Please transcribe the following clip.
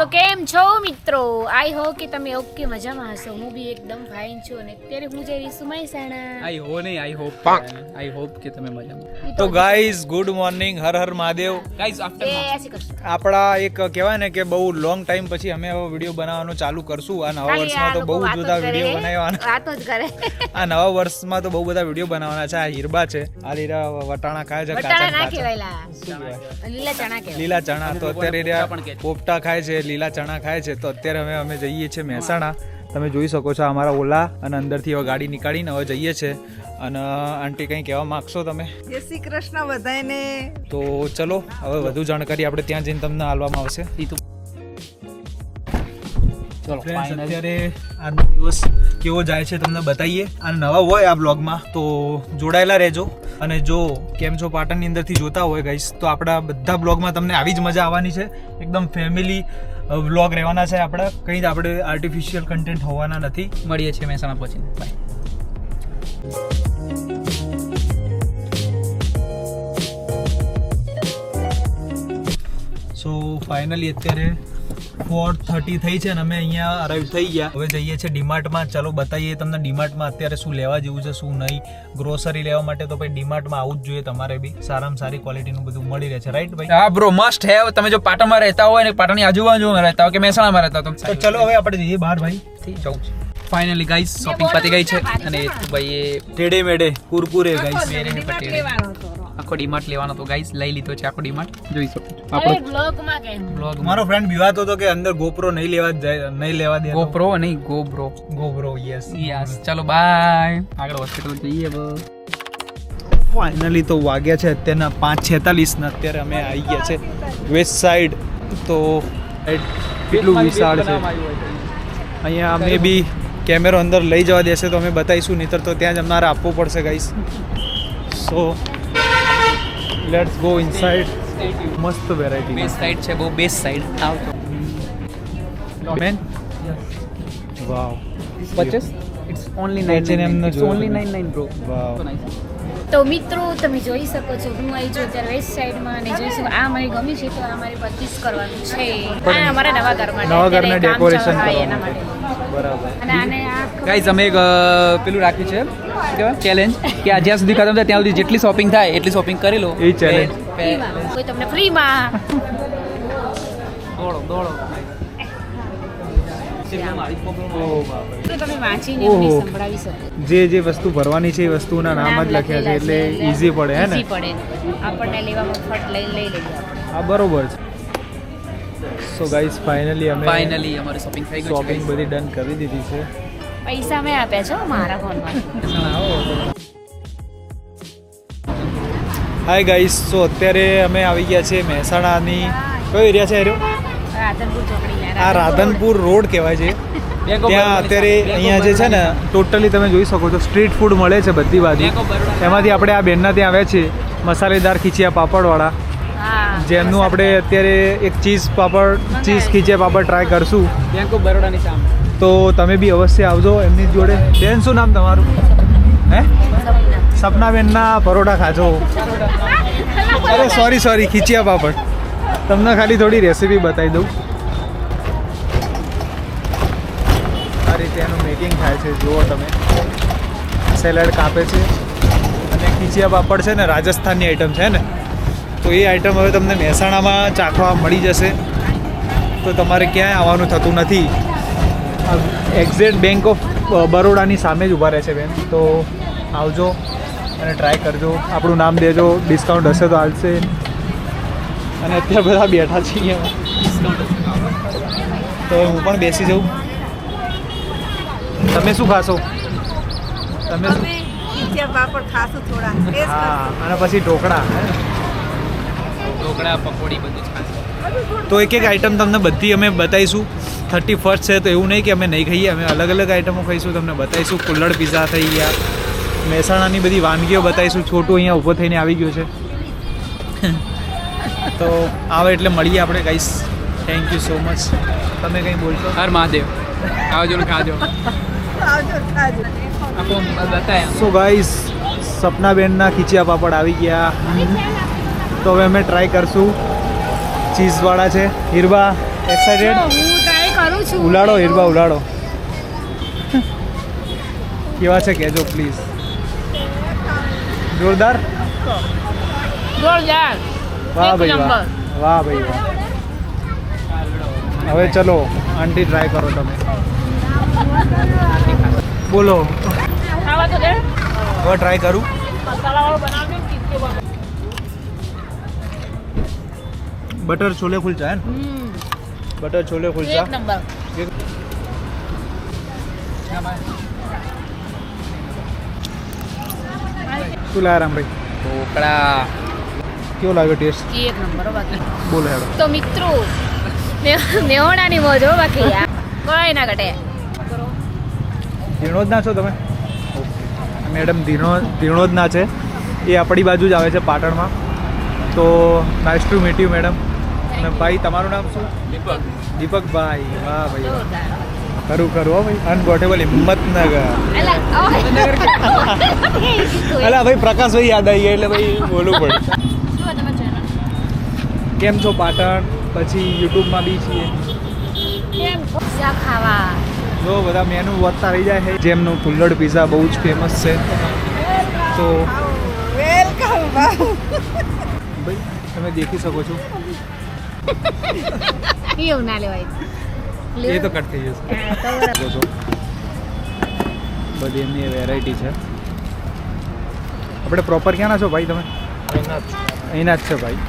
તો કેમ છો મિત્રો? આઈ હોપ કે તમે ઓકે મજામાં હશો. હું બી એકદમ ફાઇન છું અને અત્યારે હું જઈ રહી છું મહેસાણા. આઈ હોપ કે તમે મજામાં. તો guys good morning, Har Har Mahadev. Guys આપણા એક કહેવાય ને કે બહુ લોંગ ટાઈમ પછી અમે હવે વિડીયો બનાવવાનું ચાલુ કરશું. આ નવા વર્ષમાં તો બહુ બધા વિડીયો બનાવવાના. વાતો જ કરે. આ નવા વર્ષમાં તો બહુ બધા વિડીયો બનાવવાના છે. આ હીરબા છે, આ લીલા વટાણા ખાય છે, વટાણા ના કાચા કહેવાયલા. લીલા ચણા કહેવાય. લીલા ચણા તો અત્યારે પોપટા ખાય છે, લીલા ચણા ખાય છે. તો અત્યારે અમે જઈએ છીએ મહેસાણા. તમે જોઈ શકો છો અમારા ઓલા અને અંદરથી હવે ગાડી નીકાળીને હવે જઈએ છીએ. અને આંટી કંઈ કહેવા માંગશો તમે? જય શ્રી કૃષ્ણ બધાને. તો ચલો હવે વધુ જાણકારી આપણે ત્યાં જઈને તમને આપવામાં આવશે. ફ્રેન્ડ્સ, અત્યારે આજનો દિવસ કેવો જાય છે તમને બતાવીએ. અને નવા હોય આ બ્લોગમાં તો જોડાયેલા રહેજો. અને જો કેમ છો પાટણની અંદરથી જોતા હોય ગાઈસ, તો આપણા બધા બ્લોગમાં તમને આવી જ મજા આવવાની છે. એકદમ ફેમિલી વ્લોગ રહેવાના છે આપણા. કંઈ જ આપણે આર્ટિફિશિયલ કન્ટેન્ટ હોવાના નથી. મળીએ છીએ મહેસાણા પહોંચીને. બાય. સો ફાઇનલી અત્યારે 4:30 થઈ છે અને અમે અહીંયા અરાઈવ થઈ ગયા. હવે જઈએ છીએ ડીમાર્ટમાં. ચલો બતાવીએ તમને ડીમાર્ટમાં અત્યારે શું લેવા જેવું છે, શું નહીં. ગ્રોસરી લેવા માટે તો ભાઈ ડીમાર્ટમાં આવવું જ જોઈએ. તમારે બી સારામાં સારી ક્વોલિટીનું બધું મળી રહે છે, રાઈટ ભાઈ? હા બ્રો, મસ્ટ હે. તમે જો પાટણમાં રહેતા હોય ને પાટણની આજુબાજુમાં રહેતા હોય કે મહેસાણામાં રહેતા હોય તો ચલો હવે આપણે જઈએ બહાર ભાઈ. જવું છે. ફાઇનલી ગાઈસ શોપિંગ પતી ગઈ છે અને ભાઈ એ ટેડે મેડે કુરકુરે ગાઈસ. આખો ડીમાર્ટ લેવાનો તો ગાઈસ લઈ લીધો છે. આખો ડીમાર્ટ જોઈ શકો છો. અરે બ્લોગમાં કેમ? બ્લોગ મારો ફ્રેન્ડ બીવાતો હતો કે અંદર ગોપ્રો નહીં લેવા દે. ગોપ્રો નહીં ગોબ્રો. ગોપ્રો યસ. ચલો બાય. આગળ હોસ્પિટલ જઈએ બસ. ફાઇનલી તો વાગ્યા છે અત્યારના 5:46 ને અત્યારે અમે આવી ગયા છે વેસ્ટ સાઈડ. તો કેટલું વિશાળ છે અહીંયા. અમે બી કેમેરો અંદર લઈ જવા દેશે તો અમે બતાવીશું, નહીતર તો ત્યાં જ અમારે આપવું પડશે guys. So let's go inside. મસ્ત વેરાયટી. બેસ્ટ સાઈડ છે, બહુ બેસ્ટ સાઈડ. આવતો મેન વાવ. પચીસ ઇટ્સ ઓન્લી H&M નો જોયો ઓન્લી તમે. 99 બ્રો. વાવ. તો મિત્રો તમે જોઈ શકો છો હું આવી છું અત્યારે વેસ્ટ સાઈડમાં અને જોઈ શકો આ મારી ગમી છે તો આ મારે 25 કરવાનું છે. આ અમારા નવા ઘર માટે. નવા ઘરને ડેકોરેશન એના માટે. બરાબર. અને આને આ ગાઈઝ અમે એક પેલું રાખ્યું છે કેવાય ચેલેન્જ કે આ જ્યાં સુધી ખતમ થાય ત્યાં સુધી જેટલી શોપિંગ થાય એટલી શોપિંગ કરી લો. એ challenge. કોઈ તમને ફ્રીમાં દોડો તો તમે વાંચીને ઓહો. એમને સંભળાવી શકો. જે વસ્તુ ભરવાની છે એ વસ્તુના નામ જ લખ્યા છે એટલે ઈઝી પડે હે ને. Easy પડે આપણને લેવામાં ફટ લઈ લઈએ આપણે. આ બરોબર છે. સો ગાઈસ ફાઇનલી અમે ફાઇનલી અમારી શોપિંગ થઈ ગઈ છે શોપિંગ બધી ડન કરી દીધી છે. પૈસા મેં આપ્યા છે હો મારા ફોનમાં. હાય ગાઈસ, સો અત્યારે અમે આવી ગયા છે મહેસાણાની કયો એરિયા છે એરો? રાધનપુર ચોકડી. આ રાધનપુર રોડ કહેવાય છે. ત્યાં અત્યારે અહીંયા જે છે ને ટોટલી તમે જોઈ શકો છો સ્ટ્રીટ ફૂડ મળે છે બધી બાજુ. એમાંથી આપણે આ બેનના ત્યાં આવ્યા છીએ મસાલેદાર ખીચિયા પાપડવાળા, હા. જેમનું આપણે અત્યારે એક ચીઝ ખીચિયા પાપડ ટ્રાય કરશું. બેંક ઓફ બરોડાની સામે. તો તમે બી અવશ્ય આવજો એમની જોડે. બેન શું નામ તમારું? હે? સપનાબેનના પરોઠા ખાજો. અરે સોરી ખીચિયા પાપડ. તમને ખાલી થોડી રેસીપી બતાવી દઉં. આ રીતે એનું મેકિંગ થાય છે, જુઓ તમે. સેલેડ કાપે છે અને ખીચિયા પાપડ છે ને રાજસ્થાનની આઈટમ છે ને, તો એ આઈટમ હવે તમને મહેસાણામાં ચાખવા મળી જશે. તો તમારે ક્યાંય આવવાનું થતું નથી. એક્ઝેક્ટ બેંક ઓફ બરોડાની સામે જ ઊભા રહે છે બેન. તો આવજો અને ટ્રાય કરજો. આપણું નામ દેજો, ડિસ્કાઉન્ટ હશે તો હાલશે. અને અત્યારે બધા બેઠા છીએ તો હું પણ બેસી જાઉં. તમે શું ખાશો? તમે શું? ખીચિયા પાપડ ખાશું થોડા. ટેસ્ટ હા, અને પછી ઢોકળા. ઢોકળા પકોડી બધું જ ખાશે. તો એક આઈટમ તમને બધી અમે બતાવીશું. 31st છે તો એવું નહીં કે અમે નહીં ખાઈએ, અમે અલગ અલગ આઈટમો ખાઈશું, તમને બતાવીશું. કુલ્લડ પીઝા થઈ ગયા, મહેસાણાની બધી વાનગીઓ બતાવીશું. છોટું અહીંયા ઊભો થઈને આવી ગયો છે. તો આવે એટલે મળીએ આપણે guys. Thank you so much. તમે કંઈ બોલશો? હર મહાદેવ. આવજો ને ખાજો. આવજો ખાજો. આપો બતાયા. સો ગાઈસ સપનાબેનના ખીચિયા પાપડ આવી ગયા. તો હવે અમે ટ્રાય કરશું. ચીઝવાળા છે. હીરબા એક્સાઇટેડ હું ટ્રાય કરું છું ઉલાડો હીરબા ઉલાડો કેવા છે કહેજો પ્લીઝ જોરદાર જોરદાર વાહ એક ભાઈ વાહ નંબર. વાહ ભાઈ વાહ હવે ચલો આંટી ટ્રાય કરો તમે બોલો ખાવા તો દે હવે ટ્રાય કરું મસાલાવાળું બનાવજો ને તીખું બનાવજો. બટર છોલે કુલચા હે ને બટર છોલે કુલચા એક નંબર શું લાયા રામભાઈ ઢોકળા કેવો લાગ્યો ટેસ્ટ એક નંબર હો બાકી બોલો હેડો તો મિત્રો મેહોણાની મોજ હો બાકી આ કોઈ ના ઘટે ધીણોદના છો તમે મેડમ ધીણોદના છે એ આપણી બાજુ જ આવે છે પાટણમાં તો nice to meet you madam અને ભાઈ તમારું નામ શું દીપકભાઈ વાહ ભાઈ વાહ. જોરદાર ખરું ખરું હો ભાઈ અનગોટેબલ હિંમતનગર અલા અલા ભાઈ પ્રકાશભાઈ યાદ આવી ગયા એટલે ભાઈ બોલવું પડે શું તમે ચેનલ કેમ છો પાટણ પછી યુટ્યુબમાં બી છીએ કેમ પીઝા ખાવા જો બધા મેનુ વધતા રહી જાય છે જેમનું કુલ્લડ પીઝા બહુ જ ફેમસ છે તો વેલકમ ભાઈ તમે દેખી શકો છો એવું ના લેવાય એ તો કટ થઈ જશે હા, તો બરાબર. જો બધી એમની વેરાયટી છે આપણે પ્રોપર ક્યાંના છો ભાઈ તમે અહીંના જ છે ભાઈ